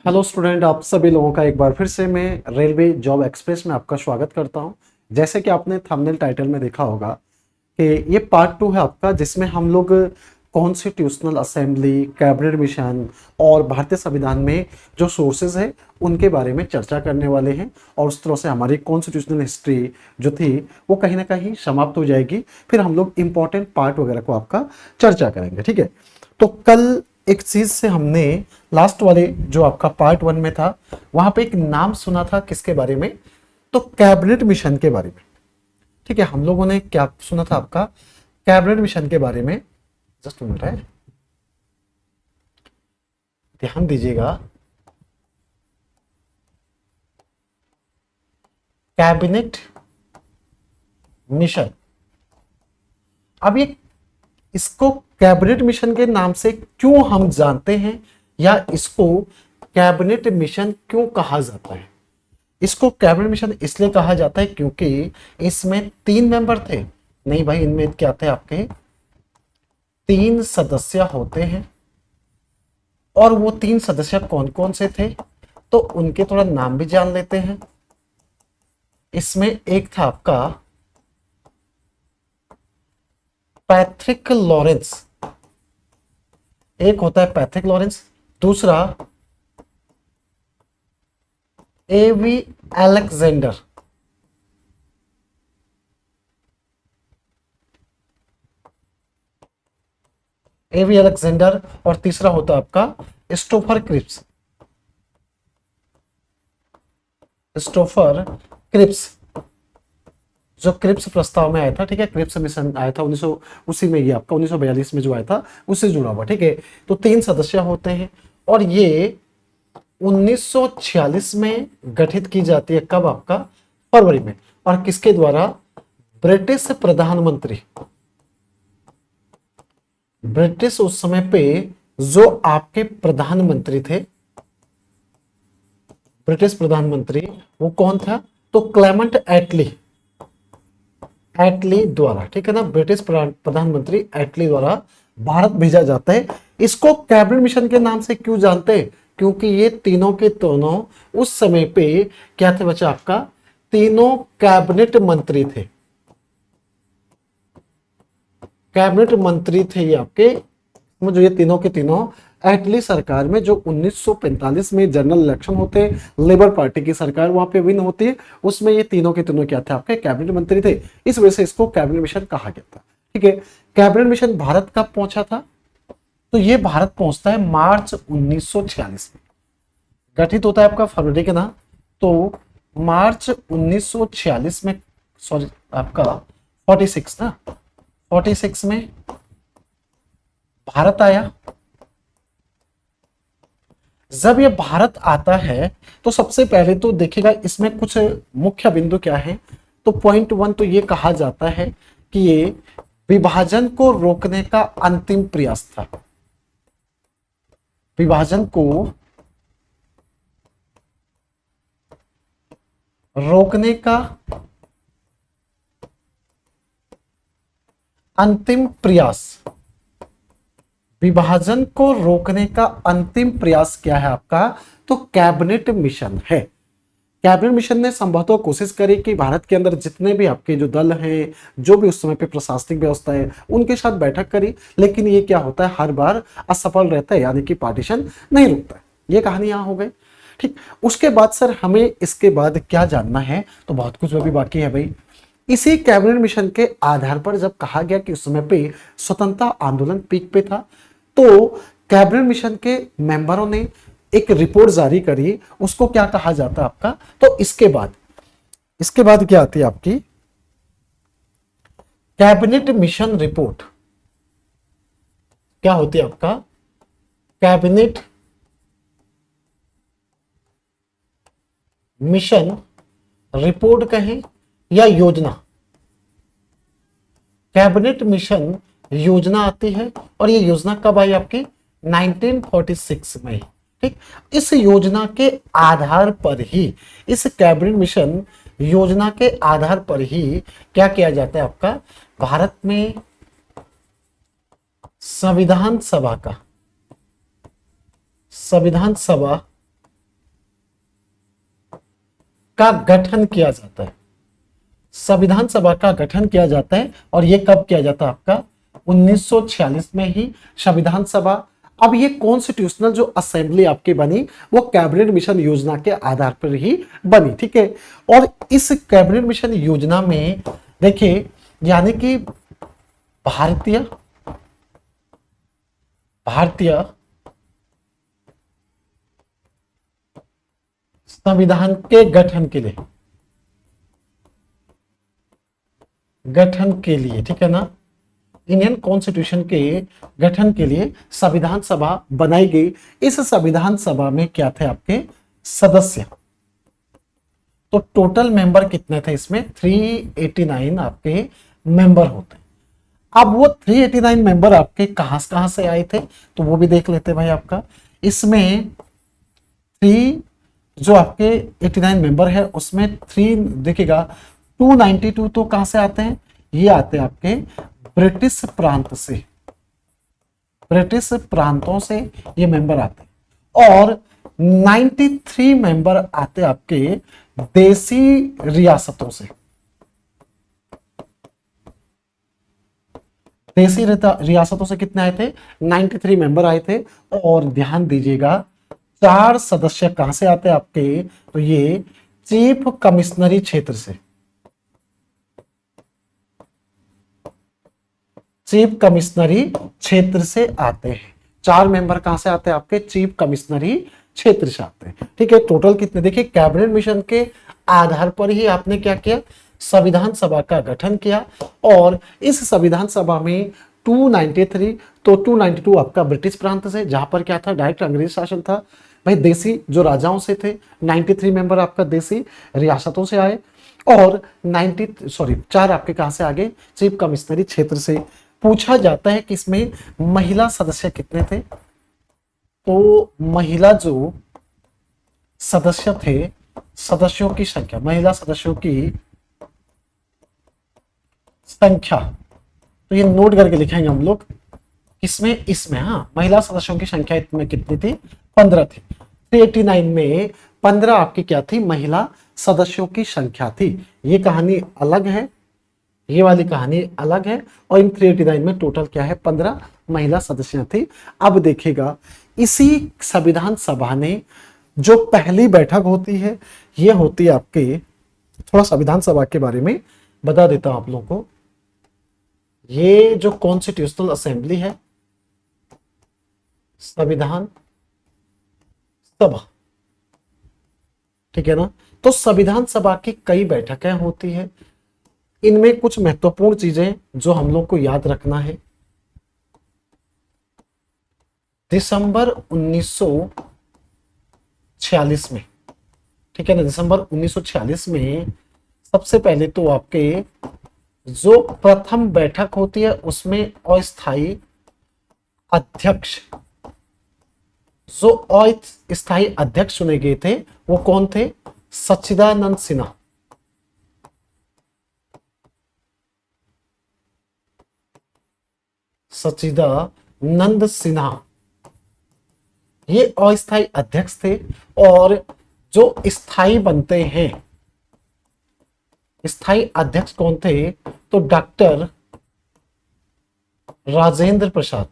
Hello student, आप सभी लोगों का एक बार फिर से मैं रेलवे जॉब एक्सप्रेस में आपका स्वागत करता हूं। जैसे कि आपने थंबनेल टाइटल में देखा होगा कि ये पार्ट 2 है आपका, जिसमें हम लोग कॉन्स्टिट्यूशनल असेंबली, कैबिनेट मिशन और भारतीय संविधान में जो सोर्सेज है उनके बारे में चर्चा करने वाले हैं। और उस तरह से हमारी कॉन्स्टिट्यूशनल हिस्ट्री जो थी वो कहीं ना कहीं समाप्त हो जाएगी। फिर हम लोग इंपॉर्टेंट पार्ट वगैरह को आपका चर्चा करेंगे, ठीक है। तो कल एक चीज से हमने लास्ट वाले जो आपका पार्ट 1 में था वहां पे एक नाम सुना था, किसके बारे में? तो कैबिनेट मिशन के बारे में, ठीक है। हम लोगों ने क्या सुना था आपका? कैबिनेट मिशन के बारे में। जस्ट मिनट है, ध्यान दीजिएगा। कैबिनेट मिशन, अब ये इसको कैबिनेट मिशन के नाम से क्यों हम जानते हैं, या इसको कैबिनेट मिशन क्यों कहा जाता है? इसको कैबिनेट मिशन इसलिए कहा जाता है क्योंकि इसमें 3 मेंबर थे। नहीं भाई, इनमें क्या थे आपके? 3 सदस्य होते हैं। और वो 3 सदस्य कौन कौन से थे, तो उनके थोड़ा नाम भी जान लेते हैं। इसमें एक था आपका पैट्रिक लॉरेंस, एक होता है पैट्रिक लॉरेंस, दूसरा एवी अलेक्जेंडर, एवी अलेक्जेंडर, और तीसरा होता है आपका स्टोफर क्रिप्स, स्टोफर क्रिप्स, जो क्रिप्स प्रस्ताव में आया था, ठीक है। क्रिप्स मिशन आया था 1900, उसी में ये आपका 1942 में जो आया था उससे जुड़ा हुआ, ठीक है। तो 3 सदस्य होते हैं और ये 1946 में गठित की जाती है। कब? आपका फरवरी में। और किसके द्वारा? ब्रिटिश प्रधानमंत्री, ब्रिटिश उस समय पे जो आपके प्रधानमंत्री थे, ब्रिटिश प्रधानमंत्री, वो कौन था? तो क्लेमेंट एटली, एटली द्वारा, ठीक है ना, ब्रिटिश प्रधानमंत्री एटली द्वारा भारत भेजा जाता है। इसको कैबिनेट मिशन के नाम से क्यों जानते हैं? क्योंकि ये तीनों के तीनों उस समय पे क्या थे बच्चा आपका? तीनों कैबिनेट मंत्री थे, कैबिनेट मंत्री थे ये आपके, जो ये तीनों के तीनों एटली सरकार में, जो 1945 में जनरल इलेक्शन होते हैं, लेबर पार्टी की सरकार वहां पे विन होती है, उसमें ये तीनों के तीनों क्या थे? आपके कैबिनेट मंत्री थे। इस वजह से इसको कैबिनेट मिशन कहा गया था, ठीक है। कैबिनेट मिशन भारत कब पहुंचा था? तो ये भारत पहुंचता है मार्च 1946 में। गठित होता है आपका फरवरी के ना, तो मार्च 1946 में, सॉरी आपका 46 ना, 46 में भारत आया। जब ये भारत आता है तो सबसे पहले तो देखिएगा इसमें कुछ मुख्य बिंदु क्या है। तो पॉइंट 1 तो ये कहा जाता है कि ये विभाजन को रोकने का अंतिम प्रयास था, विभाजन को रोकने का अंतिम प्रयास, विभाजन को रोकने का अंतिम प्रयास क्या है आपका? तो कैबिनेट मिशन है। कैबिनेट मिशन ने संभवतः कोशिश करी कि भारत के अंदर जितने भी आपके जो दल हैं, जो भी उस समय पे प्रशासनिक व्यवस्था है, उनके साथ बैठक करी, लेकिन ये क्या होता है, हर बार असफल रहता है, यानी कि पार्टीशन नहीं रुकता है। ये कहानी यहां हो गई, ठीक। उसके बाद सर हमें इसके बाद क्या जानना है? तो बहुत कुछ अभी बाकी है भाई। इसी कैबिनेट मिशन के आधार पर जब कहा गया कि उस समय पे स्वतंत्रता आंदोलन पीक पे था, तो कैबिनेट मिशन के मेंबरों ने एक रिपोर्ट जारी करी। उसको क्या कहा जाता है आपका? तो इसके बाद क्या आती है आपकी? Cabinet mission report. क्या होती है आपका? कैबिनेट मिशन रिपोर्ट कहें या योजना, कैबिनेट मिशन योजना आती है। और ये योजना कब आई आपकी? 1946 में, ठीक। इस योजना के आधार पर ही, इस कैबिनेट मिशन योजना के आधार पर ही क्या किया जाता है आपका? भारत में संविधान सभा का गठन किया जाता है। संविधान सभा का गठन किया जाता है और ये कब किया जाता है आपका 1946 में ही संविधान सभा। अब ये कॉन्स्टिट्यूशनल जो असेंबली आपकी बनी वो कैबिनेट मिशन योजना के आधार पर ही बनी, ठीक है। और इस कैबिनेट मिशन योजना में देखिए यानी कि भारतीय संविधान के गठन के लिए ठीक है ना, इंडियन कॉन्स्टिट्यूशन के गठन के लिए संविधान सभा बनाई गई। इस संविधान सभा में क्या थे आपके सदस्य, तो टोटल मेंबर कितने थे इसमें 389 आपके मेंबर होते। अब वो 389 मेंबर आपके कहां से आए थे तो वो भी देख लेते भाई। आपका इसमें 3 जो आपके 89 मेंबर है उसमें 3 देखिएगा 292 तो कहां से आते हैं, ये आते हैं आपके ब्रिटिश प्रांत से, ब्रिटिश प्रांतों से ये मेंबर आते हैं। और 93 मेंबर आते आपके देसी रियासतों से, देसी रियासतों से कितने आए थे 93 मेंबर आए थे। और ध्यान दीजिएगा 4 सदस्य कहां से आते हैं आपके, तो ये चीफ कमिश्नरी क्षेत्र से, चीफ कमिश्नरी क्षेत्र से आते हैं। 4 मेंबर कहां से आते हैं आपके चीफ कमिश्नरी क्षेत्र से आते हैं, ठीक है। टोटल कितने देखिए कैबिनेट मिशन के आधार पर ही आपने क्या किया संविधान सभा का गठन किया। और इस संविधान सभा में 293 तो 292 आपका ब्रिटिश प्रांत से, जहां पर क्या था डायरेक्ट अंग्रेज शासन था भाई, देसी जो राजाओं से थे। 93 मेंबर आपका देसी रियासतों से आए और 4 आपके कहां से आगे चीफ कमिश्नरी क्षेत्र से। पूछा जाता है कि इसमें महिला सदस्य कितने थे, तो महिला जो सदस्य थे, सदस्यों की संख्या, महिला सदस्यों की संख्या, तो ये नोट करके लिखेंगे हम लोग इसमें हाँ महिला सदस्यों की संख्या इसमें कितनी थी 15 थी। 389 में 15 आपकी क्या थी महिला सदस्यों की संख्या थी। ये कहानी अलग है, ये वाली कहानी अलग है। और इन 389 में टोटल क्या है 15 महिला सदस्य थी। अब देखिएगा इसी संविधान सभा ने जो पहली बैठक होती है ये होती है आपके, थोड़ा संविधान सभा के बारे में बता देता हूं आप लोगों को। ये जो कॉन्स्टिट्यूशनल असेंबली है संविधान सभा, ठीक है ना, तो संविधान सभा की कई बैठकें होती है। इनमें कुछ महत्वपूर्ण चीजें जो हम लोग को याद रखना है। दिसंबर 1946 में, ठीक है ना, दिसंबर 1946 में सबसे पहले तो आपके जो प्रथम बैठक होती है उसमें अस्थायी अध्यक्ष, जो अस्थायी अध्यक्ष चुने गए थे वो कौन थे सच्चिदानंद सिन्हा। सच्चिदानंद सिन्हा ये अस्थायी अध्यक्ष थे। और जो स्थायी बनते हैं, स्थायी अध्यक्ष कौन थे, तो डॉक्टर राजेंद्र प्रसाद।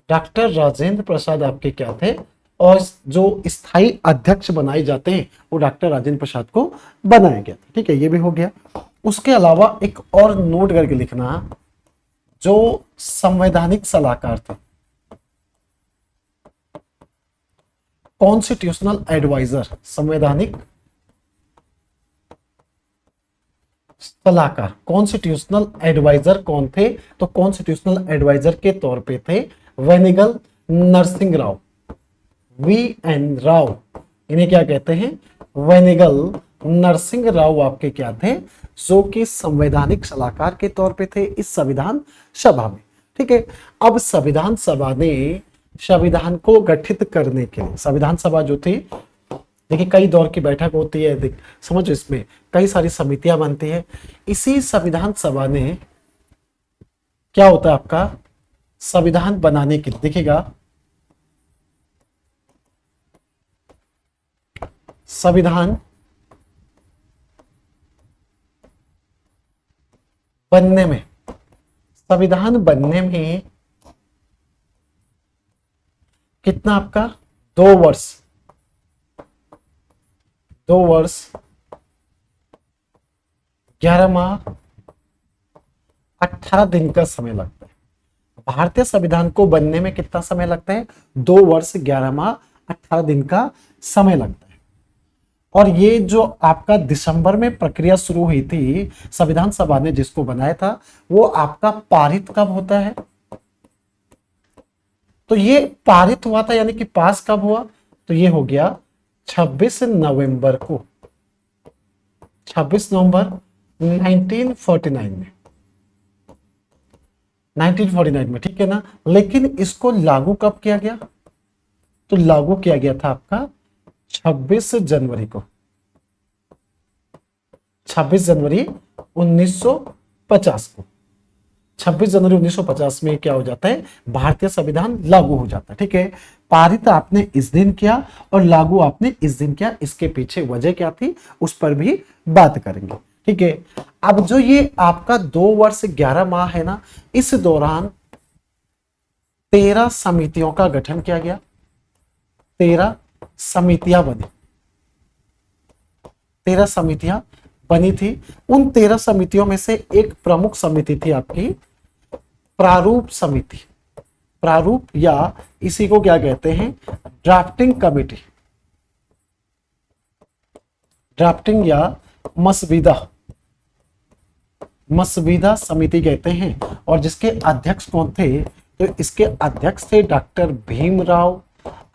डॉक्टर राजेंद्र प्रसाद आपके क्या थे, और जो स्थायी अध्यक्ष बनाए जाते हैं वो डॉक्टर राजेंद्र प्रसाद को बनाया गया था, ठीक है, ये भी हो गया। उसके अलावा एक और नोट करके लिखना, जो संवैधानिक सलाहकार थे, कॉन्स्टिट्यूशनल एडवाइजर, संवैधानिक सलाहकार, कॉन्स्टिट्यूशनल एडवाइजर कौन थे, तो कॉन्स्टिट्यूशनल एडवाइजर के तौर पे थे वेनिगल नरसिंह राव, VN राव, इन्हें क्या कहते हैं वेनिगल नरसिंह राव आपके क्या थे, जो कि संवैधानिक सलाहकार के तौर पे थे इस संविधान सभा में, ठीक है। अब संविधान सभा ने संविधान को गठित करने के लिए, संविधान सभा जो थी देखिए कई दौर की बैठक होती है, समझो इसमें कई सारी समितियां बनती है। इसी संविधान सभा ने क्या होता है आपका संविधान बनाने के लिए, देखिएगा संविधान बनने में, संविधान बनने में कितना आपका 2 वर्ष, 2 वर्ष 11 माह 18 दिन का समय लगता है। भारतीय संविधान को बनने में कितना समय लगता है? 2 वर्ष 11 माह 18 दिन का समय लगता है। और ये जो आपका दिसंबर में प्रक्रिया शुरू हुई थी, संविधान सभा ने जिसको बनाया था, वो आपका पारित कब होता है? तो ये पारित हुआ था, यानी कि पास कब हुआ? तो ये हो गया 26 नवंबर को, 26 नवंबर 1949 में, 1949 में, ठीक है ना। लेकिन इसको लागू कब किया गया? तो लागू किया गया था आपका 26 जनवरी को, 26 जनवरी 1950 को। 26 जनवरी 1950 में क्या हो जाता है? भारतीय संविधान लागू हो जाता है, ठीक है। पारित आपने इस दिन किया और लागू आपने इस दिन किया। इसके पीछे वजह क्या थी उस पर भी बात करेंगे, ठीक है। अब जो ये आपका 2 वर्ष 11 माह है ना, इस दौरान 13 समितियों का गठन किया गया, 13 समितियां बनी, 13 समितियां बनी थी। उन 13 समितियों में से एक प्रमुख समिति थी आपकी प्रारूप समिति। प्रारूप या इसी को क्या कहते हैं? ड्राफ्टिंग कमेटी, ड्राफ्टिंग या मसविदा, मसविदा समिति कहते हैं। और जिसके अध्यक्ष कौन थे? तो इसके अध्यक्ष थे डॉक्टर भीमराव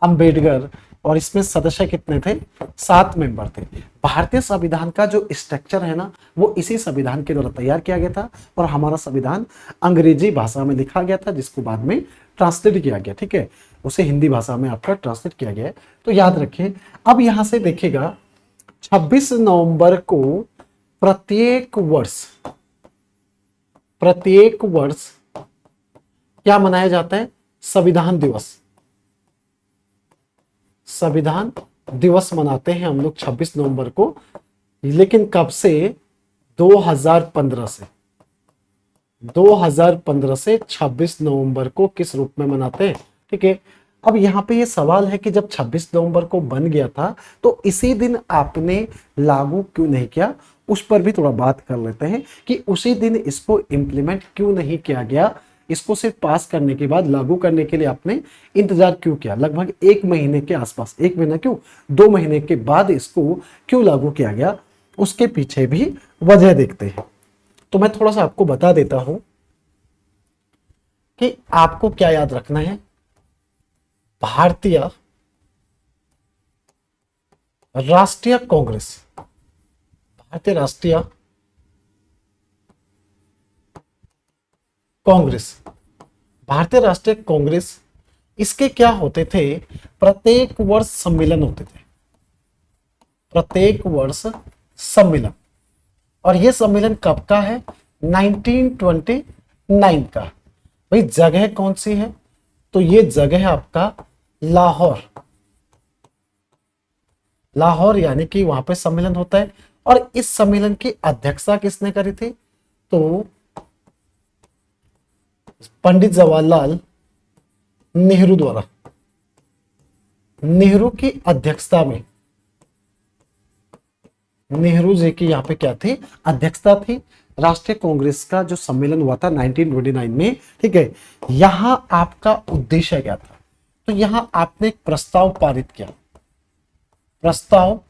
अंबेडकर। और इसमें सदस्य कितने थे? 7 मेंबर थे। भारतीय संविधान का जो स्ट्रक्चर है ना, वो इसी संविधान के द्वारा तैयार किया गया था। और हमारा संविधान अंग्रेजी भाषा में लिखा गया था, जिसको बाद में ट्रांसलेट किया गया, ठीक है। उसे हिंदी भाषा में आपका ट्रांसलेट किया गया है, तो याद रखिए। अब यहां से देखिएगा, 26 नवंबर को प्रत्येक वर्ष क्या मनाया जाता है? संविधान दिवस। संविधान दिवस मनाते हैं हम लोग 26 नवंबर को। लेकिन कब से? 2015 से, 2015 से 26 नवंबर को किस रूप में मनाते हैं, ठीक है। अब यहाँ पे ये सवाल है कि जब 26 नवंबर को बन गया था, तो इसी दिन आपने लागू क्यों नहीं किया? उस पर भी थोड़ा बात कर लेते हैं कि उसी दिन इसको इंप्लीमेंट क्यों नहीं किया गया। इसको सिर्फ पास करने के बाद लागू करने के लिए आपने इंतजार क्यों किया? लगभग 1 महीने के आसपास, 1 महीना क्यों, 2 महीने के बाद इसको क्यों लागू किया गया? उसके पीछे भी वजह देखते हैं। तो मैं थोड़ा सा आपको बता देता हूं कि आपको क्या याद रखना है। भारतीय राष्ट्रीय कांग्रेस, भारतीय राष्ट्रीय कांग्रेस, भारतीय राष्ट्रीय कांग्रेस, इसके क्या होते थे? प्रत्येक वर्ष सम्मेलन होते थे, प्रत्येक वर्ष सम्मेलन। और यह सम्मेलन कब का है? 1929 का। भाई जगह कौन सी है? तो ये जगह है आपका लाहौर, लाहौर, यानी कि वहां पे सम्मेलन होता है। और इस सम्मेलन की अध्यक्षता किसने करी थी? तो पंडित जवाहरलाल नेहरू द्वारा, नेहरू की अध्यक्षता में, नेहरू जी की यहाँ पे क्या थी? अध्यक्षता थी। राष्ट्रीय कांग्रेस का जो सम्मेलन हुआ था 1929 में, ठीक है। यहां आपका उद्देश्य क्या था? तो यहां आपने एक प्रस्ताव पारित किया, प्रस्ताव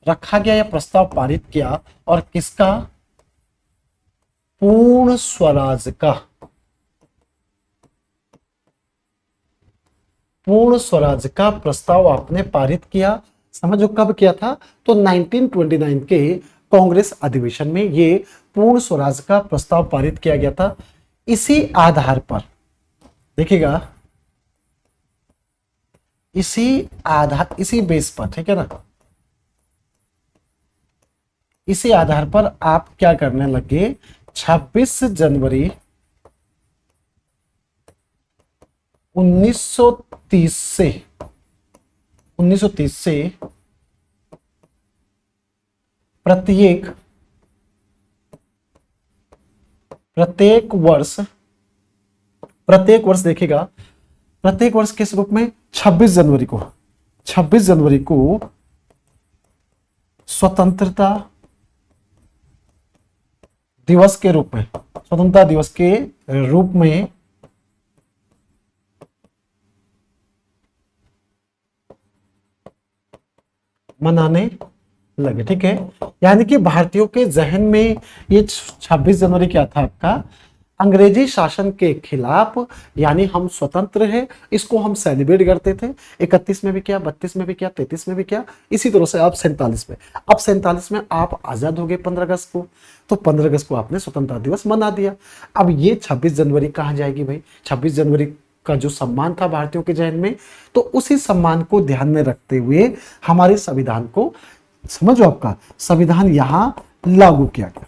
रखा गया या प्रस्ताव पारित किया। और किसका? पूर्ण स्वराज का, पूर्ण स्वराज का प्रस्ताव आपने पारित किया। समझो कब किया था? तो 1929 के कांग्रेस अधिवेशन में ये पूर्ण स्वराज का प्रस्ताव पारित किया गया था। इसी आधार पर देखिएगा, इसी बेस पर, ठीक है ना, इसी आधार पर आप क्या करने लगे? 26 जनवरी 1930 से प्रत्येक प्रत्येक वर्ष प्रत्येक वर्ष देखिएगा, प्रत्येक वर्ष किस रूप में, 26 जनवरी को, 26 जनवरी को स्वतंत्रता दिवस के रूप में, स्वतंत्रता दिवस के रूप में मनाने लगे। ठीक है, यानी कि भारतीयों के जहन में ये 26 जनवरी क्या था आपका, अंग्रेजी शासन के खिलाफ, यानी हम स्वतंत्र हैं, इसको हम सेलिब्रेट करते थे। 31 में भी किया, 32 में भी किया, 33 में भी किया, इसी तरह से आप 47 में, अब 47 में आप आजाद हो गए 15 अगस्त को, तो 15 अगस्त को आपने स्वतंत्रता दिवस मना दिया। अब ये 26 जनवरी कहाँ जाएगी भाई, 26 जनवरी का जो सम्मान था भारतीयों के जहन में, तो उसी सम्मान को ध्यान में रखते हुए हमारे संविधान को, समझो आपका संविधान यहां लागू किया गया।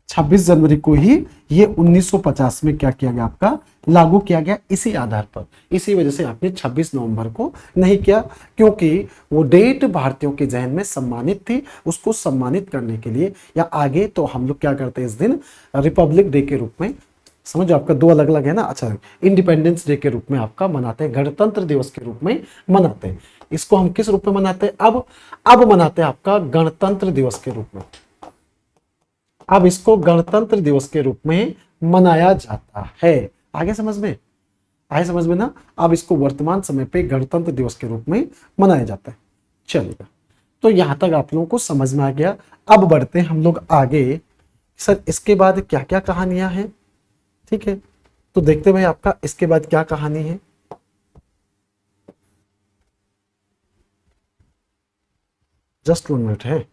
26 जनवरी को ही ये 1950 में क्या किया गया आपका, लागू किया गया। इसी आधार पर, इसी वजह से आपने 26 नवंबर को नहीं किया, क्योंकि वो डेट भारतीयों के जहन में सम्मानित थी। उसको सम्मानित करने के लिए, या आगे तो हम लोग क्या करते हैं इस दिन रिपब्लिक डे के रूप में, समझो आपका दो अलग अलग है ना, अच्छा इंडिपेंडेंस डे के रूप में आपका मनाते हैं, गणतंत्र दिवस के रूप में मनाते हैं। इसको हम किस रूप में मनाते हैं, अब मनाते हैं आपका गणतंत्र दिवस के रूप में। अब इसको गणतंत्र दिवस के रूप में मनाया जाता है। आगे समझ में आए, समझ में ना। अब इसको वर्तमान समय पे गणतंत्र दिवस के रूप में मनाया जाता है। चलिएगा, तो यहां तक आप लोगों को समझ में आ गया। अब बढ़ते हैं हम लोग आगे। सर इसके बाद क्या क्या कहानियां हैं, ठीक है, तो देखते भाई आपका इसके बाद क्या कहानी है। जस्ट 1 मिनट है।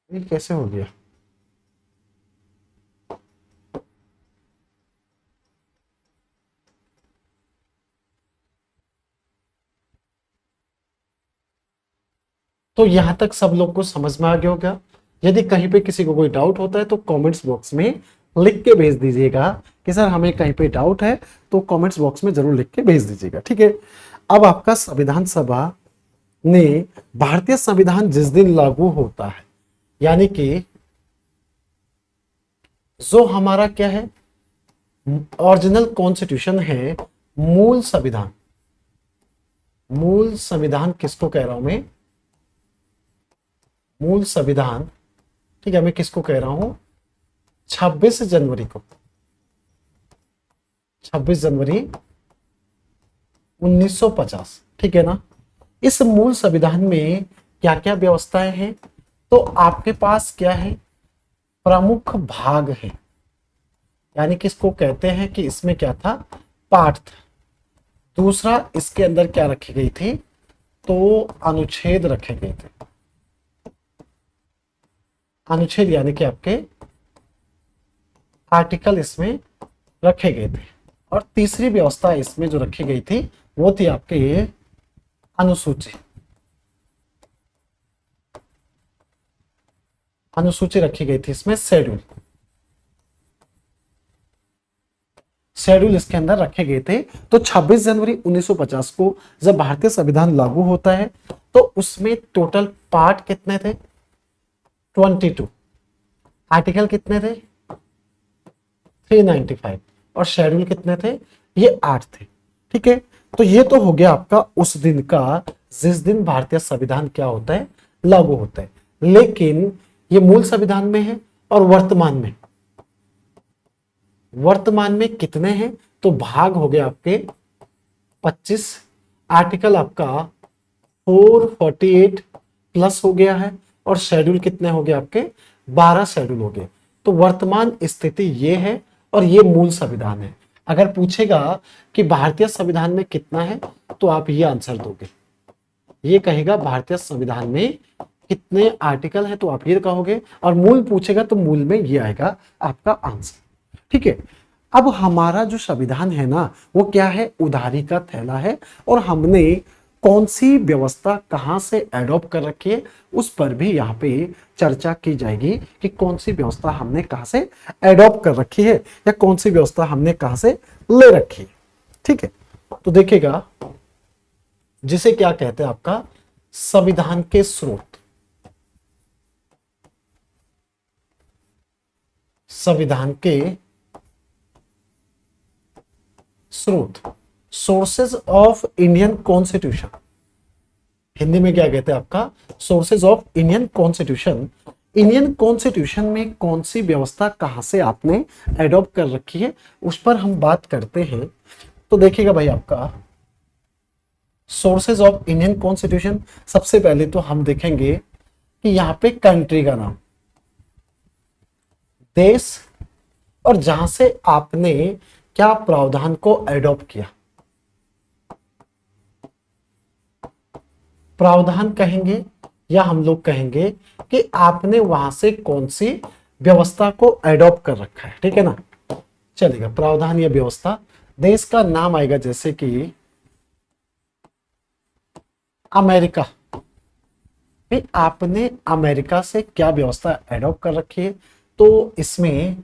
ये कैसे हो गया, तो यहां तक सब लोग को समझ में आ गया होगा। यदि कहीं पे किसी को कोई डाउट होता है तो कमेंट्स बॉक्स में लिख के भेज दीजिएगा कि सर हमें कहीं पे डाउट है, तो कमेंट्स बॉक्स में जरूर लिख के भेज दीजिएगा, ठीक है। अब आपका संविधान सभा ने, भारतीय संविधान जिस दिन लागू होता है, यानी कि जो हमारा क्या है ओरिजिनल कॉन्स्टिट्यूशन है, मूल संविधान, मूल संविधान किसको कह रहा हूं मैं, मूल संविधान, ठीक है, मैं किसको कह रहा हूं, 26 जनवरी को, 26 जनवरी 1950, ठीक है ना। इस मूल संविधान में क्या क्या व्यवस्थाएं हैं, तो आपके पास क्या है, प्रमुख भाग है, यानी कि इसको कहते हैं कि इसमें क्या था, पाठ था। दूसरा, इसके अंदर क्या रखी गई थी, तो अनुच्छेद रखे गए थे। अनुच्छेद यानी कि आपके आर्टिकल इसमें रखे गए थे। और तीसरी व्यवस्था इसमें जो रखी गई थी वो थी आपके ये अनुसूची, अनुसूची रखी गई थी इसमें, शेड्यूल, शेड्यूल इसके अंदर रखे गए थे। तो 26 जनवरी 1950 को जब भारतीय संविधान लागू होता है तो उसमें टोटल पार्ट कितने थे, 22, आर्टिकल कितने थे, 395, और शेड्यूल कितने थे, ये 8 थे, ठीक है। तो ये तो हो गया आपका उस दिन का जिस दिन भारतीय संविधान क्या होता है, लागू होता है। लेकिन ये मूल संविधान में है और वर्तमान में कितने हैं, तो भाग हो गए आपके 25, आर्टिकल आपका 448 प्लस हो गया है, और शेड्यूल कितने हो गए आपके 12 शेड्यूल हो गए। तो वर्तमान स्थिति ये है और ये मूल संविधान है। अगर पूछेगा कि भारतीय संविधान में कितना है तो आप ये आंसर दोगे, ये कहेगा भारतीय संविधान में कितने आर्टिकल है तो आप ये कहोगे, और मूल पूछेगा तो मूल में ये आएगा आपका आंसर। ठीक है, अब हमारा जो संविधान है ना वो क्या है, उधारी का थैला है, और हमने कौन सी व्यवस्था कहां से एडॉप्ट कर रखी है उस पर भी यहाँ पे चर्चा की जाएगी कि कौन सी व्यवस्था हमने कहां से एडॉप्ट कर रखी है या कौन सी व्यवस्था हमने कहां से ले रखी है। ठीक है, तो देखिएगा जिसे क्या कहते हैं आपका संविधान के स्रोत, संविधान के स्रोत, sources of Indian constitution, Hindi में क्या कहते हैं आपका sources of Indian constitution. Indian constitution में कौन सी व्यवस्था कहां से आपने एडॉप्ट कर रखी है उस पर हम बात करते हैं। तो देखिएगा भाई आपका सोर्सेज ऑफ इंडियन कॉन्स्टिट्यूशन, सबसे पहले तो हम देखेंगे कि यहां पे कंट्री का नाम, देश, और जहां से आपने क्या प्रावधान को एडॉप्ट किया, प्रावधान कहेंगे या हम लोग कहेंगे कि आपने वहां से कौन सी व्यवस्था को एडॉप्ट कर रखा है। ठीक है ना, चलेगा, प्रावधान या व्यवस्था। देश का नाम आएगा जैसे कि अमेरिका, आपने अमेरिका से क्या व्यवस्था एडॉप्ट कर रखी है, तो इसमें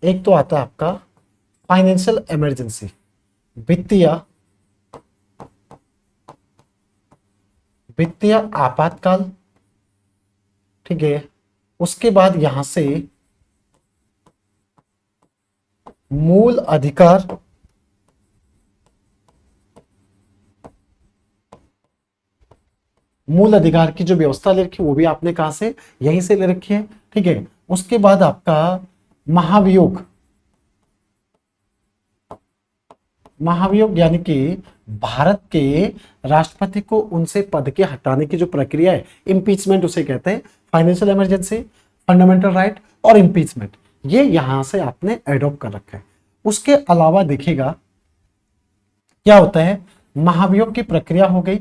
एक तो आता है आपका फाइनेंशियल इमरजेंसी, वित्तीय आपातकाल। ठीक है, उसके बाद यहां से मूल अधिकार, मूल अधिकार की जो व्यवस्था ले रखी है वो भी आपने कहां से, यहीं से ले रखी है। ठीक है, उसके बाद आपका महाभियोग, महाभियोग यानी कि भारत के राष्ट्रपति को उनसे पद के हटाने की जो प्रक्रिया है, इंपीचमेंट उसे कहते हैं। फाइनेंशियल इमरजेंसी, फंडामेंटल राइट और इंपीचमेंट, ये यहां से आपने एडॉप्ट कर रखा है। उसके अलावा देखिएगा क्या होता है, महाभियोग की प्रक्रिया हो गई।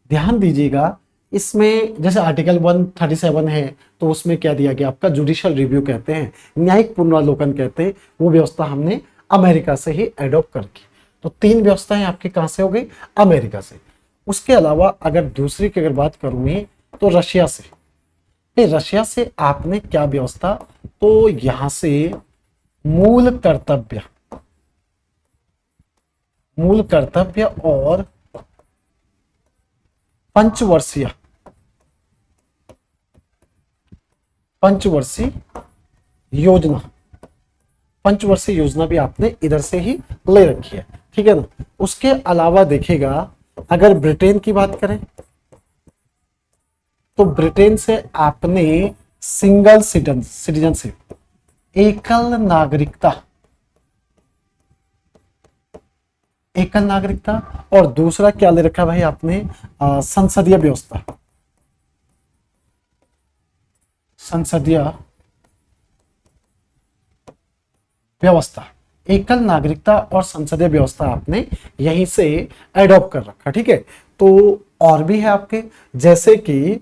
ध्यान दीजिएगा इसमें जैसे आर्टिकल 137 है तो उसमें क्या दिया गया आपका जुडिशियल रिव्यू कहते हैं, न्यायिक पुनरावलोकन कहते हैं, वो व्यवस्था हमने अमेरिका से ही एडॉप्ट कर की। तो 3 व्यवस्थाएं आपकी कहां से हो गई, अमेरिका से। उसके अलावा अगर दूसरी की अगर बात करूंगी तो रशिया से, रशिया से आपने क्या व्यवस्था, तो यहां से मूल कर्तव्य, मूल कर्तव्य और पंचवर्षीय योजना, पंचवर्षीय योजना भी आपने इधर से ही ले रखी है। ठीक है ना, उसके अलावा देखिएगा अगर ब्रिटेन की बात करें तो ब्रिटेन से आपने सिंगल सिटीजनशिप, एकल नागरिकता, एकल नागरिकता, और दूसरा क्या ले रखा भाई आपने, संसदीय व्यवस्था, संसदीय व्यवस्था, एकल नागरिकता और संसदीय व्यवस्था आपने यहीं से एडॉप्ट कर रखा। ठीक है, तो और भी है आपके, जैसे कि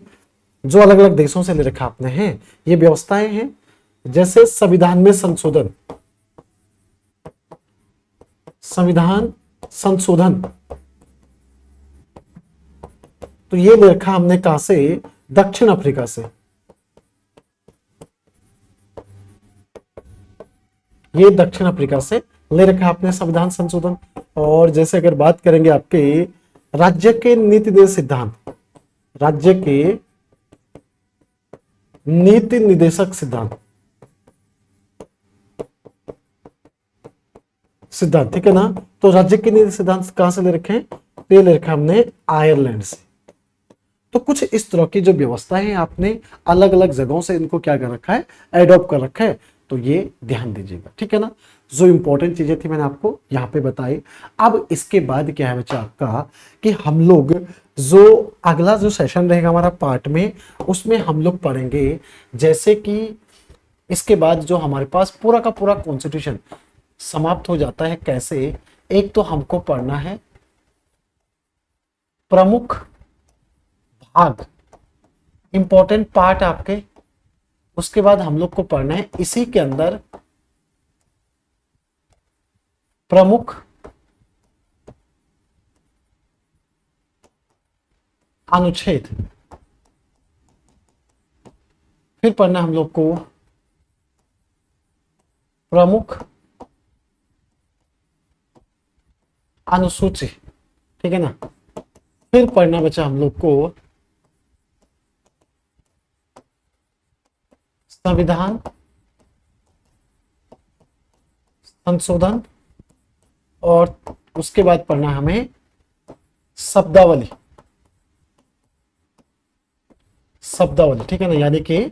जो अलग अलग देशों से ले रखा आपने हैं ये व्यवस्थाएं हैं, जैसे संविधान में संशोधन, संविधान संशोधन, तो ये ले रखा हमने कहां से, दक्षिण अफ्रीका से। ये दक्षिण अफ्रीका से ले रखा आपने संविधान संशोधन। और जैसे अगर बात करेंगे आपके राज्य के नीति निर्देश सिद्धांत, राज्य के नीति निदेशक सिद्धांत, ठीक है ना, तो राज्य के नीति सिद्धांत कहां से ले रखे हैं, ये ले रखा हमने आयरलैंड से। तो कुछ इस तरह की जो व्यवस्थाएं हैं आपने अलग अलग जगहों से इनको क्या कर रखा है, एडॉप्ट कर रखा है, तो ये ध्यान दीजिएगा। ठीक है ना, जो इंपॉर्टेंट चीजें थी मैंने आपको यहाँ पे बताई। अब इसके बाद क्या है बच्चा आपका कि हम लोग जो अगला जो सेशन रहेगा हमारा पार्ट में, उसमें हम लोग पढ़ेंगे जैसे कि इसके बाद जो हमारे पास पूरा का पूरा कॉन्स्टिट्यूशन समाप्त हो जाता है। कैसे? एक तो हमको पढ़ना है प्रमुख भाग, इंपॉर्टेंट पार्ट आपके। उसके बाद हम लोग को पढ़ना है इसी के अंदर प्रमुख अनुच्छेद। फिर पढ़ना हम लोग को प्रमुख अनुसूची, ठीक है ना। फिर पढ़ना बचा हम लोग को संविधान संशोधन, और उसके बाद पढ़ना हमें शब्दावली, शब्दावली, ठीक है ना, यानी कि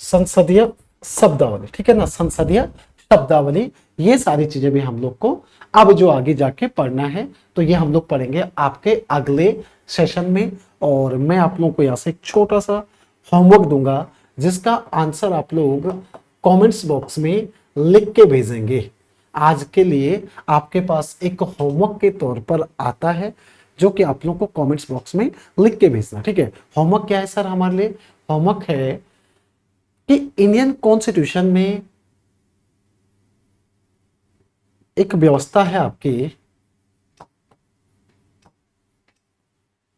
संसदीय शब्दावली, ठीक है ना, संसदीय शब्दावली। ये सारी चीजें भी हम लोग को अब जो आगे जाके पढ़ना है, तो ये हम लोग पढ़ेंगे आपके अगले सेशन में। और मैं आप लोगों को यहाँ से एक छोटा सा होमवर्क दूंगा, जिसका आंसर आप लोग कमेंट्स बॉक्स में लिख के भेजेंगे। आज के लिए आपके पास एक होमवर्क के तौर पर आता है, जो कि आप लोग को कमेंट्स बॉक्स में लिख के भेजना, ठीक है। होमवर्क क्या है सर हमारे लिए? होमवर्क है कि इंडियन कॉन्स्टिट्यूशन में एक व्यवस्था है आपकी,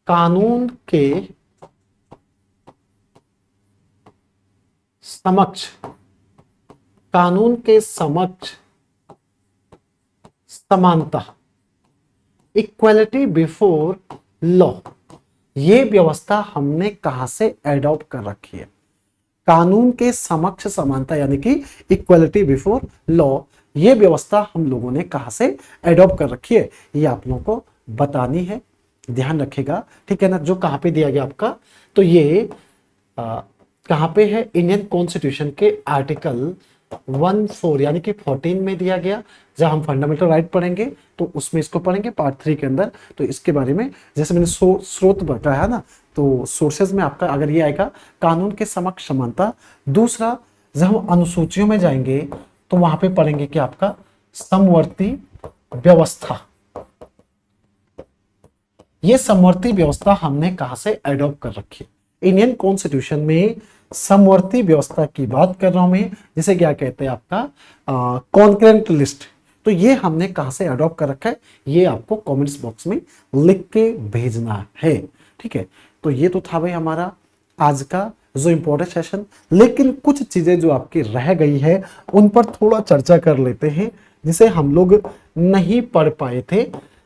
कानून के समक्ष, कानून के समक्ष समानता, इक्वलिटी बिफोर लॉ। ये व्यवस्था हमने कहां से एडॉप्ट कर रखी है? कानून के समक्ष समानता यानी कि इक्वलिटी बिफोर लॉ, ये व्यवस्था हम लोगों ने कहां से एडॉप्ट कर रखी है, ये आप लोगों को बतानी है। ध्यान रखिएगा, ठीक है ना। जो कहां पे दिया गया आपका, तो ये कहां पे है? इंडियन कॉन्स्टिट्यूशन के आर्टिकल 14 यानी कि 14 में दिया गया। जब हम फंडामेंटल राइट पढ़ेंगे तो उसमें इसको पढ़ेंगे पार्ट 3 के अंदर। तो इसके बारे में जैसे मैंने स्रोत बताया ना, तो सोर्सेज में आपका अगर ये आएगा कानून के समक्ष समानता। दूसरा, जब हम अनुसूचियों में जाएंगे तो वहां पे पढ़ेंगे कि आपका समवर्ती व्यवस्था। ये समवर्ती व्यवस्था हमने कहां से एडॉप्ट कर रखी है? इंडियन कॉन्स्टिट्यूशन में समवर्ती व्यवस्था की बात कर रहा हूं मैं, जिसे क्या कहते हैं आपका कॉन्करेंट लिस्ट। तो ये हमने कहां से अडॉप्ट कर रखा है, ये आपको कमेंट्स बॉक्स में लिख के भेजना है, ठीक है। तो ये तो था भाई हमारा आज का जो इंपॉर्टेंट सेशन। लेकिन कुछ चीजें जो आपकी रह गई है उन पर थोड़ा चर्चा कर लेते हैं, जिसे हम लोग नहीं पढ़ पाए थे।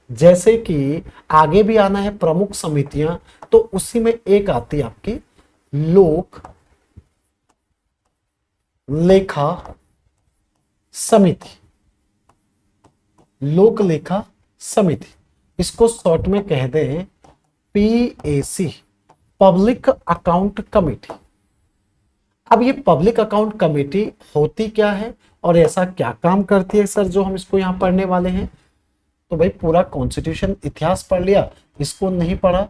जैसे कि आगे भी आना है प्रमुख समितियां, तो उसी में एक आती है आपकी लोक लेखा समिति। लोक लेखा समिति, इसको शॉर्ट में कह दें PAC, पब्लिक अकाउंट कमेटी। अब ये पब्लिक अकाउंट कमेटी होती क्या है और ऐसा क्या काम करती है सर, जो हम इसको यहां पढ़ने वाले हैं? तो भाई पूरा कॉन्स्टिट्यूशन इतिहास पढ़ लिया, इसको नहीं पढ़ा।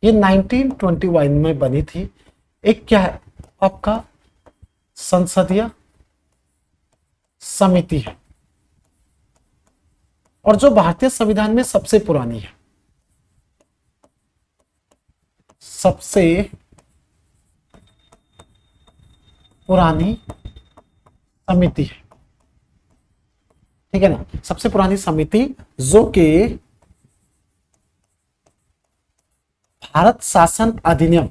ये 1921 में बनी थी। एक क्या है आपका संसदीय समिति है, और जो भारतीय संविधान में सबसे पुरानी है, सबसे पुरानी समिति है, ठीक है ना। सबसे पुरानी समिति जो कि भारत शासन अधिनियम,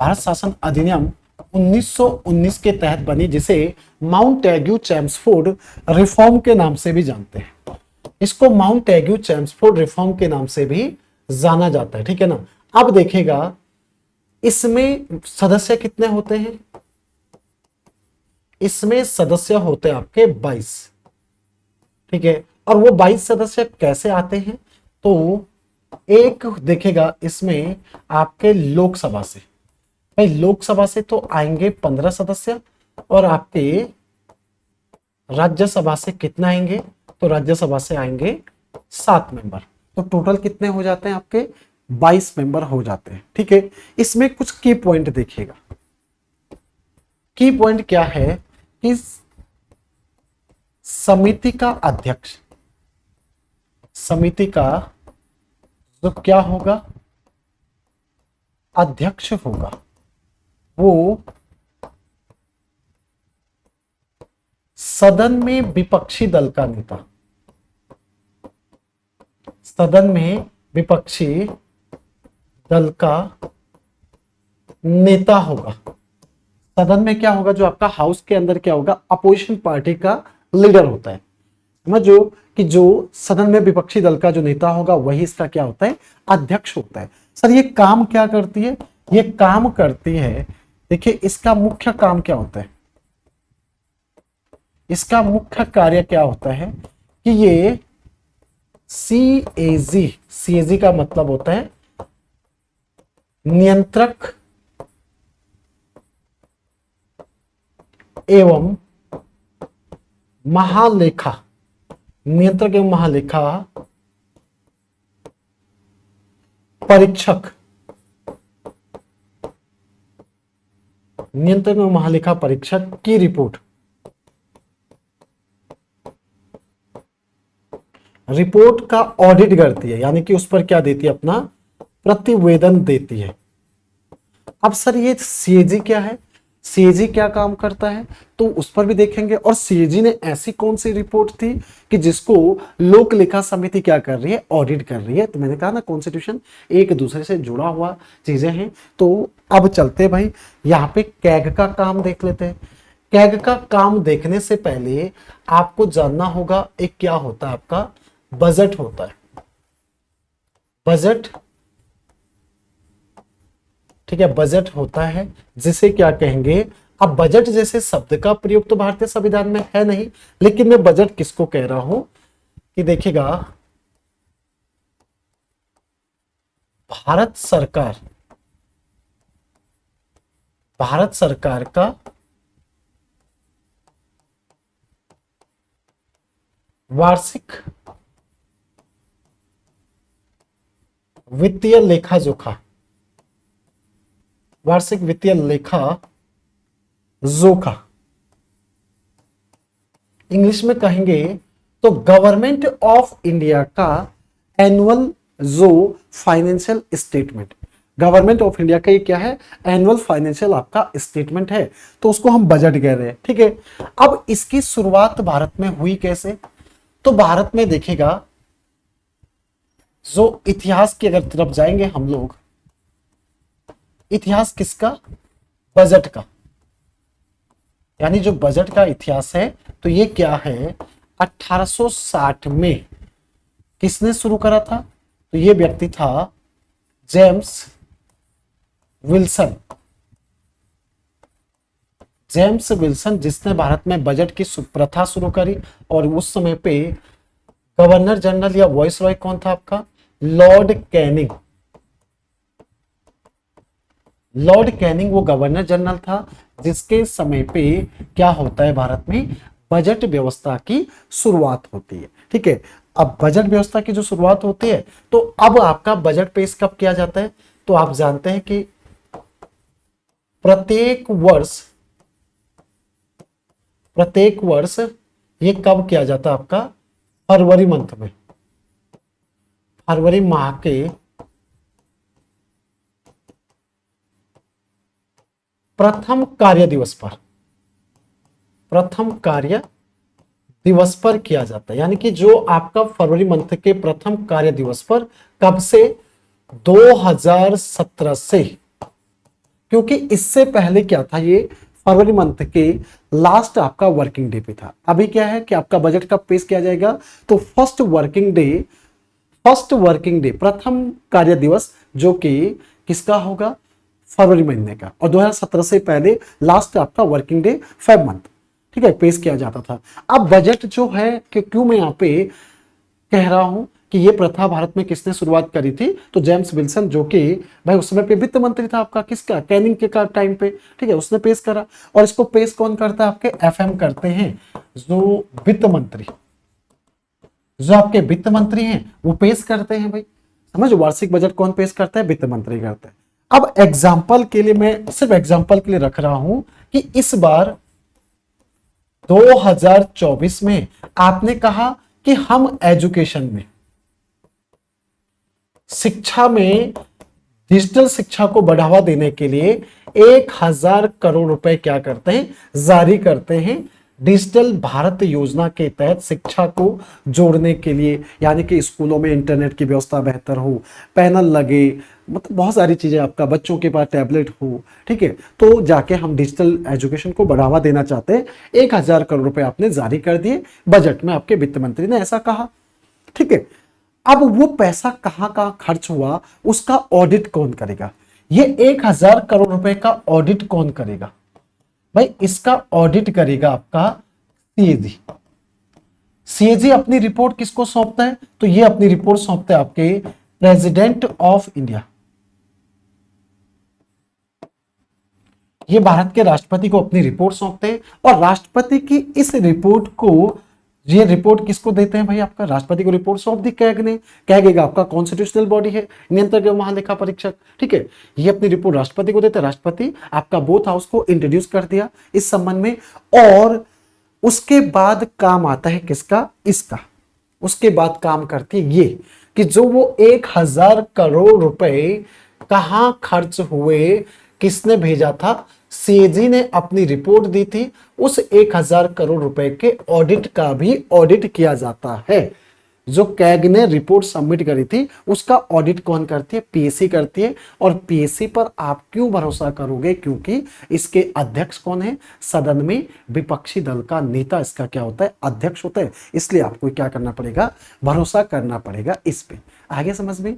भारत शासन अधिनियम 1919 के तहत बनी, जिसे माउंट टैग्यू चैम्सफोर्ड रिफॉर्म के नाम से भी जानते हैं। इसको माउंट टैग्यू चैम्सफोर्ड रिफॉर्म के नाम से भी जाना जाता है, ठीक है ना। अब देखेगा इसमें सदस्य कितने होते हैं? इसमें सदस्य होते हैं आपके 22, ठीक है। और वो 22 सदस्य कैसे आते हैं? तो एक देखेगा इसमें आपके लोकसभा से, भाई लोकसभा से तो आएंगे 15 सदस्य, और आपके राज्यसभा से कितना आएंगे? तो राज्यसभा से आएंगे 7 मेंबर। तो टोटल कितने हो जाते हैं आपके? 22 मेंबर हो जाते हैं, ठीक है। इसमें कुछ की पॉइंट देखिएगा, की पॉइंट क्या है कि समिति का अध्यक्ष, समिति का जो क्या होगा, अध्यक्ष होगा, वो सदन में विपक्षी दल का नेता, सदन में विपक्षी दल का नेता होगा। सदन में क्या होगा, जो आपका हाउस के अंदर क्या होगा, अपोजिशन पार्टी का लीडर होता है। समझो कि जो सदन में विपक्षी दल का जो नेता होगा वही इसका क्या होता है, अध्यक्ष होता है। सर ये काम क्या करती है, ये काम करती है, देखिए इसका मुख्य काम क्या होता है, इसका मुख्य कार्य क्या होता है कि ये सीएजी, सीएजी का मतलब होता है नियंत्रक एवं महालेखा, नियंत्रक एवं महालेखा परीक्षक, नियंत्रक एवं महालेखा परीक्षक की रिपोर्ट, रिपोर्ट का ऑडिट करती है, यानी कि उस पर क्या देती है, अपना प्रतिवेदन देती है। अब सर ये सीएजी क्या है, सीएजी क्या काम करता है, तो उस पर भी देखेंगे। और सीएजी ने ऐसी कौन सी रिपोर्ट थी कि जिसको लोक लेखा समिति क्या कर रही है, ऑडिट कर रही है। तो मैंने कहा ना कॉन्स्टिट्यूशन एक दूसरे से जुड़ा हुआ चीजें हैं। तो अब चलते भाई यहाँ पे कैग का काम देख लेते हैं। कैग का काम देखने से पहले आपको जानना होगा एक क्या होता है, आपका बजट होता है, बजट, ठीक है, बजट होता है जिसे क्या कहेंगे। अब बजट जैसे शब्द का प्रयोग तो भारतीय संविधान में है नहीं, लेकिन मैं बजट किसको कह रहा हूं कि देखिएगा, भारत सरकार, भारत सरकार का वार्षिक वित्तीय लेखा जोखा, वार्षिक वित्तीय लेखा जोखा, इंग्लिश में कहेंगे तो गवर्नमेंट ऑफ इंडिया का एनुअल जो financial statement, government of India का ये क्या है, एनुअल फाइनेंशियल आपका स्टेटमेंट है, तो उसको हम बजट कह रहे हैं। ठीक है, अब इसकी शुरुआत भारत में हुई कैसे, तो भारत में देखिएगा जो इतिहास की अगर तरफ जाएंगे हम लोग, इतिहास किसका, बजट का, यानी जो बजट का इतिहास है तो ये क्या है, 1860 में किसने शुरू करा था, तो ये व्यक्ति था जेम्स विल्सन, जेम्स विल्सन, जिसने भारत में बजट की प्रथा शुरू करी। और उस समय पे गवर्नर जनरल या वॉइस रॉय कौन था आपका, लॉर्ड कैनिंग, लॉर्ड कैनिंग वो गवर्नर जनरल था, जिसके समय पे क्या होता है, भारत में बजट व्यवस्था की शुरुआत होती है। ठीक है, अब बजट व्यवस्था की जो शुरुआत होती है, तो अब आपका बजट पेश कब किया जाता है, तो आप जानते हैं कि प्रत्येक वर्ष ये कब किया जाता है, आपका फरवरी मंथ में, फरवरी माह के प्रथम कार्य दिवस पर, प्रथम कार्य दिवस पर किया जाता है। यानी कि जो आपका फरवरी मंथ के प्रथम कार्य दिवस पर, कब से, 2017 से, क्योंकि इससे पहले क्या था, ये फरवरी मंथ के लास्ट आपका वर्किंग डे पे था। अभी क्या है कि आपका बजट कब पेश किया जाएगा, तो फर्स्ट वर्किंग डे, प्रथम कार्य दिवस जो कि किसका होगा, फरवरी महीने का, और 2017 से पहले लास्ट आपका वर्किंग डे फेब मंथ, ठीक है, पेश किया जाता था। अब बजट जो है कि क्यों मैं यहाँ पे कह रहा हूं कि ये प्रथा भारत में किसने शुरुआत करी थी, तो जेम्स विल्सन, जो कि भाई उस समय पे वित्त मंत्री था आपका, किसका, कैनिंग के का टाइम पे, ठीक है, उसने पेश करा। और इसको पेश कौन करता है, आपके एफएम करते हैं, जो वित्त मंत्री, जो आपके वित्त मंत्री हैं वो पेश करते हैं। भाई समझ, वार्षिक बजट कौन पेश करता है, वित्त मंत्री करता है। अब एग्जाम्पल के लिए, मैं सिर्फ एग्जाम्पल के लिए रख रहा हूं कि इस बार 2024 में आपने कहा कि हम एजुकेशन में, शिक्षा में, डिजिटल शिक्षा को बढ़ावा देने के लिए 1,000 करोड़ रुपए क्या करते हैं, जारी करते हैं डिजिटल भारत योजना के तहत शिक्षा को जोड़ने के लिए। यानी कि स्कूलों में इंटरनेट की व्यवस्था बेहतर हो, पैनल लगे, मतलब बहुत सारी चीजें, आपका बच्चों के पास टैबलेट हो, ठीक है। तो जाके हम डिजिटल एजुकेशन को बढ़ावा देना चाहते हैं। 1,000 करोड़ रुपए आपने जारी कर दिए बजट में, आपके वित्त मंत्री ने ऐसा कहा, ठीक है। अब वो पैसा कहां कहां खर्च हुआ उसका ऑडिट कौन करेगा? ये 1,000 करोड़ रुपए का ऑडिट कौन करेगा भाई? इसका ऑडिट करेगा आपका सीएजी। सीएजी अपनी रिपोर्ट किसको सौंपता है? तो ये अपनी रिपोर्ट सौंपते हैं आपके प्रेसिडेंट ऑफ इंडिया। ये भारत के राष्ट्रपति को अपनी रिपोर्ट सौंपते हैं और राष्ट्रपति की इस रिपोर्ट को, ये रिपोर्ट किसको देते हैं भाई? आपका राष्ट्रपति को रिपोर्ट सौंप दी कैग ने। कैग आपका कॉन्स्टिट्यूशनल बॉडी है, नियंत्रक एवं महालेखा परीक्षक, ठीक है। ये अपनी रिपोर्ट राष्ट्रपति को देते हैं। राष्ट्रपति आपका बोथ हाउस को इंट्रोड्यूस कर दिया इस संबंध में, और उसके बाद काम आता है किसका? इसका। उसके बाद काम करती है ये कि जो वो 1,000 करोड़ रुपए कहां खर्च हुए, किसने भेजा था? सीएजी ने अपनी रिपोर्ट दी थी। उस 1,000 करोड़ रुपए के ऑडिट का भी ऑडिट किया जाता है। जो कैग ने रिपोर्ट सबमिट करी थी उसका ऑडिट कौन करती है? पीएससी करती है। और पीएससी पर आप क्यों भरोसा करोगे? क्योंकि इसके अध्यक्ष कौन है? सदन में विपक्षी दल का नेता इसका क्या होता है? अध्यक्ष होता है। इसलिए आपको क्या करना पड़ेगा? भरोसा करना पड़ेगा इस पे। आगे समझ में?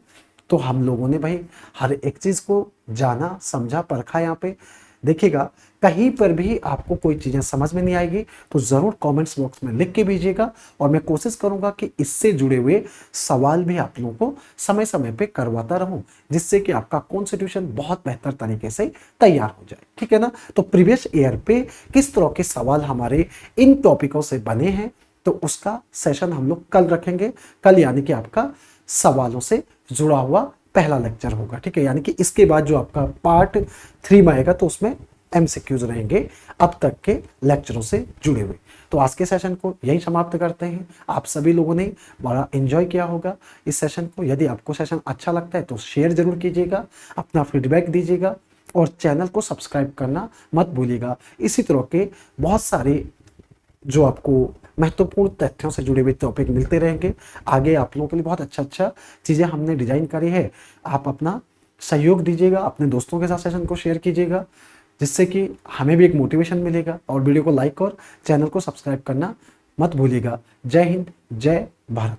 तो हम लोगों ने भाई हर एक चीज को जाना, समझा, परखा। यहाँ पे देखिएगा, कहीं पर भी आपको कोई चीजें समझ में नहीं आएगी तो जरूर कमेंट्स बॉक्स में लिख के भेजिएगा, और मैं कोशिश करूंगा कि इससे जुड़े हुए सवाल भी आप लोगों को समय समय पे करवाता रहूं, जिससे कि आपका कॉन्स्टिट्यूशन बहुत बेहतर तरीके से तैयार हो जाए, ठीक है ना। तो प्रीवियस ईयर पे किस तरह के सवाल हमारे इन टॉपिकों से बने हैं, तो उसका सेशन हम लोग कल रखेंगे। कल यानी कि आपका सवालों से जुड़ा हुआ पहला लेक्चर होगा, ठीक है। यानी कि इसके बाद जो आपका पार्ट 3 में आएगा तो उसमें एमसीक्यूज रहेंगे अब तक के लेक्चरों से जुड़े हुए। तो आज के सेशन को यही समाप्त करते हैं। आप सभी लोगों ने बड़ा एंजॉय किया होगा इस सेशन को। यदि आपको सेशन अच्छा लगता है तो शेयर जरूर कीजिएगा, अपना फीडबैक दीजिएगा, और चैनल को सब्सक्राइब करना मत भूलिएगा। इसी तरह के बहुत सारे जो आपको महत्वपूर्ण तथ्यों से जुड़े हुए टॉपिक मिलते रहेंगे। आगे आप लोगों के लिए बहुत अच्छा चीज़ें हमने डिजाइन करी है। आप अपना सहयोग दीजिएगा, अपने दोस्तों के साथ सेशन को शेयर कीजिएगा, जिससे कि हमें भी एक मोटिवेशन मिलेगा। और वीडियो को लाइक और चैनल को सब्सक्राइब करना मत भूलिएगा। जय हिंद, जय भारत।